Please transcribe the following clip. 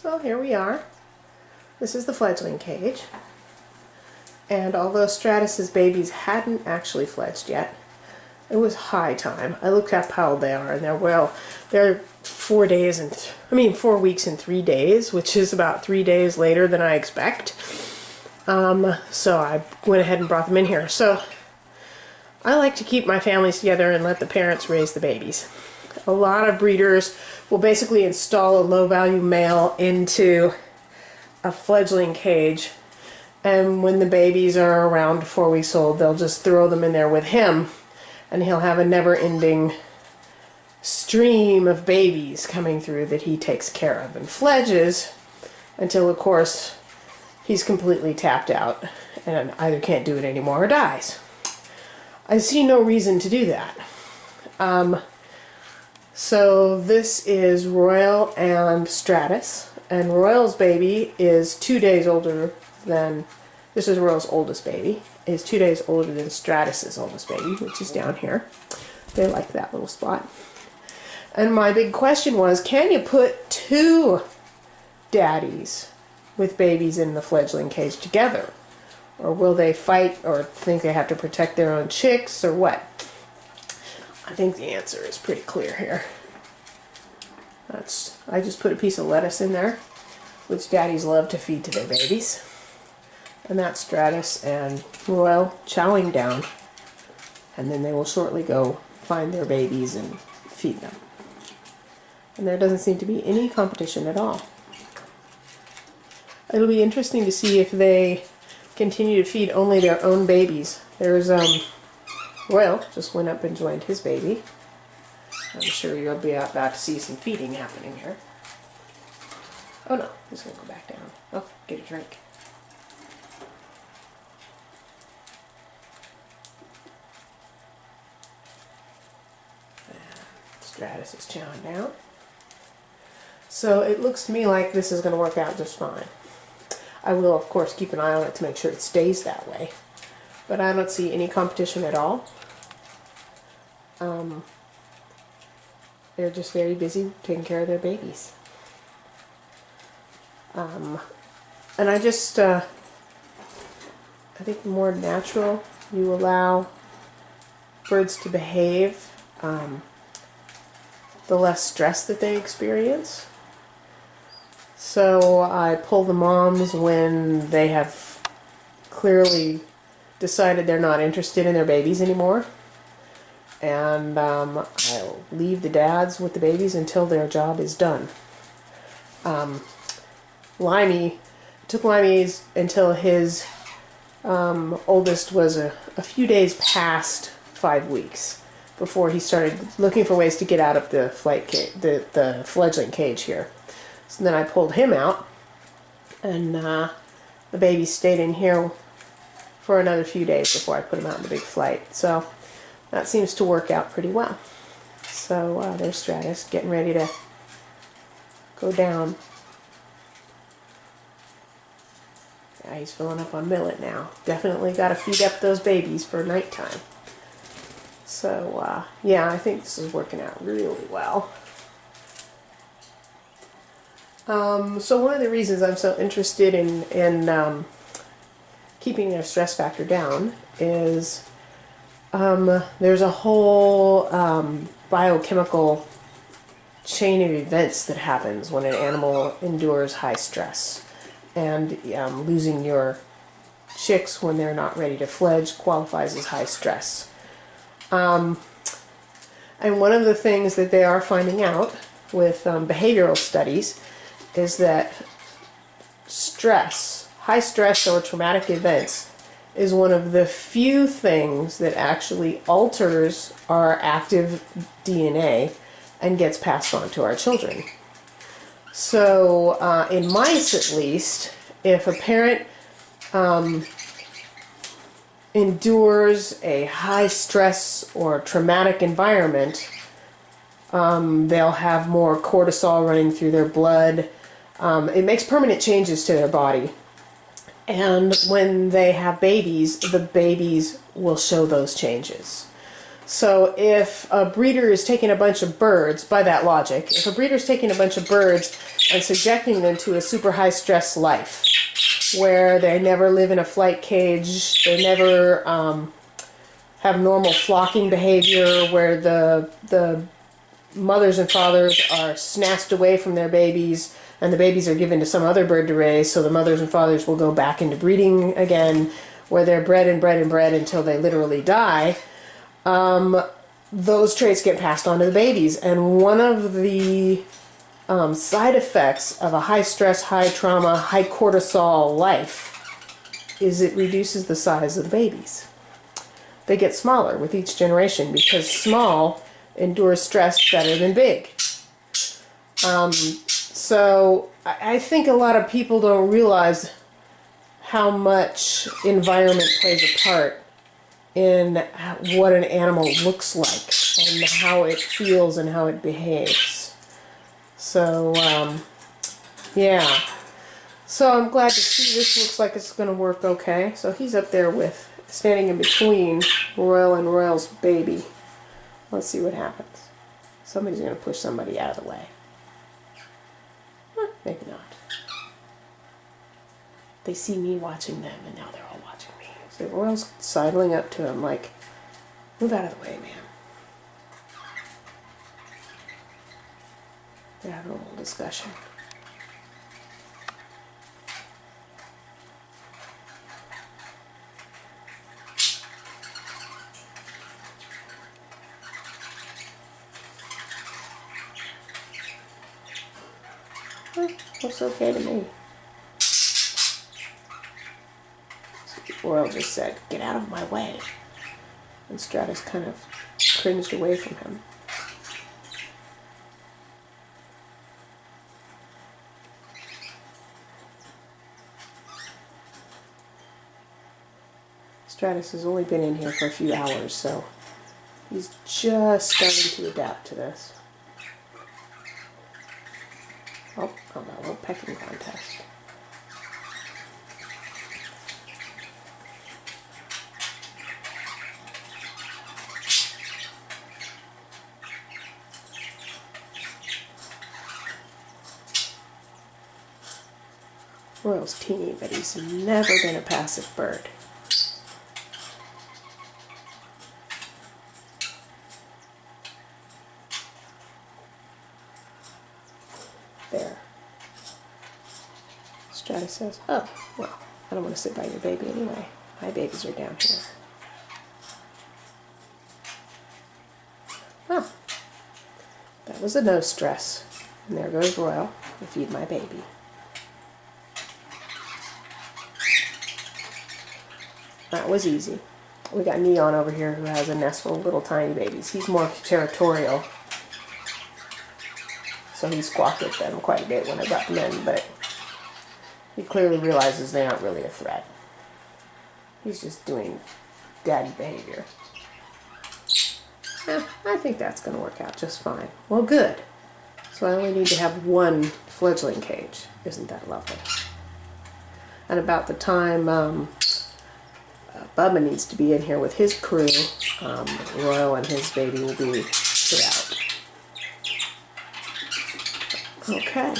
So here we are. This is the fledgling cage. And although Stratus's babies hadn't actually fledged yet, it was high time. I looked up how old they are, and they're 4 weeks and 3 days, which is about 3 days later than I expect. So I went ahead and brought them in here. So I like to keep my families together and let the parents raise the babies. A lot of breeders will basically install a low-value male into a fledgling cage, and when the babies are around 4 weeks old, they'll just throw them in there with him, and he'll have a never-ending stream of babies coming through that he takes care of and fledges until, of course, he's completely tapped out and either can't do it anymore or dies. I see no reason to do that. So this is Royal and Stratus, and Royal's baby is 2 days older than, this is Royal's oldest baby, is 2 days older than Stratus's oldest baby, which is down here. They like that little spot. And my big question was, can you put two daddies with babies in the fledgling cage together? Or will they fight or think they have to protect their own chicks or what? I think the answer is pretty clear here. I just put a piece of lettuce in there, which daddies love to feed to their babies. And that's Stratus and Royal chowing down. And then they will shortly go find their babies and feed them. And there doesn't seem to be any competition at all. It'll be interesting to see if they continue to feed only their own babies. There's Royal just went up and joined his baby. I'm sure you'll be about to see some feeding happening here. Oh no, he's going to go back down. Oh, get a drink. And Stratus is chowing down. So it looks to me like this is going to work out just fine. I will, of course, keep an eye on it to make sure it stays that way. But I don't see any competition at all. They're just very busy taking care of their babies. And I think the more natural you allow birds to behave, the less stress that they experience. So I pull the moms when they have clearly decided they're not interested in their babies anymore. And I'll leave the dads with the babies until their job is done. Limey, took Limey until his oldest was a few days past 5 weeks before he started looking for ways to get out of the the fledgling cage here. So then I pulled him out, and the baby stayed in here for another few days before I put him out in the big flight. So that seems to work out pretty well. So there's Stratus getting ready to go down. Yeah, he's filling up on millet now. Definitely got to feed up those babies for nighttime. So yeah, I think this is working out really well. So one of the reasons I'm so interested in keeping their stress factor down is there's a whole biochemical chain of events that happens when an animal endures high stress. And losing your chicks when they're not ready to fledge qualifies as high stress. And one of the things that they are finding out with behavioral studies is that stress, high stress or traumatic events, is one of the few things that actually alters our active DNA and gets passed on to our children. So in mice at least, if a parent endures a high stress or traumatic environment, they'll have more cortisol running through their blood. It makes permanent changes to their body. And when they have babies, the babies will show those changes. So if a breeder is taking a bunch of birds, by that logic, if a breeder is taking a bunch of birds and subjecting them to a super high stress life, where they never live in a flight cage, they never have normal flocking behavior, where the mothers and fathers are snatched away from their babies and the babies are given to some other bird to raise, so the mothers and fathers will go back into breeding again, where they're bred and bred and bred until they literally die. Those traits get passed on to the babies, and one of the side effects of a high stress, high trauma, high cortisol life is it reduces the size of the babies. They get smaller with each generation because small endures stress better than big. So I think a lot of people don't realize how much environment plays a part in what an animal looks like and how it feels and how it behaves. So, yeah. So I'm glad to see this looks like it's going to work okay. So he's up there with, standing in between Royal and Royal's baby. Let's see what happens. Somebody's going to push somebody out of the way. Maybe not. They see me watching them, and now they're all watching me. So Royal's sidling up to him like, move out of the way, man. They're having a little discussion. Looks okay to me. Royal just said, get out of my way. And Stratus kind of cringed away from him. Stratus has only been in here for a few hours, so he's just starting to adapt to this. Oh, got a little pecking contest. Royal's teeny, but he's never been a passive bird. There. Stratus says, oh, well, I don't want to sit by your baby anyway. My babies are down here. Oh, that was a no stress. And there goes Royal to feed my baby. That was easy. We got Neon over here who has a nest full of little tiny babies. He's more territorial. So he squawked at them quite a bit when I brought them in, but he clearly realizes they aren't really a threat. He's just doing daddy behavior. I think that's going to work out just fine. Well, good. So I only need to have one fledgling cage. Isn't that lovely? And about the time Bubba needs to be in here with his crew, Royal and his baby will be put out. Okay.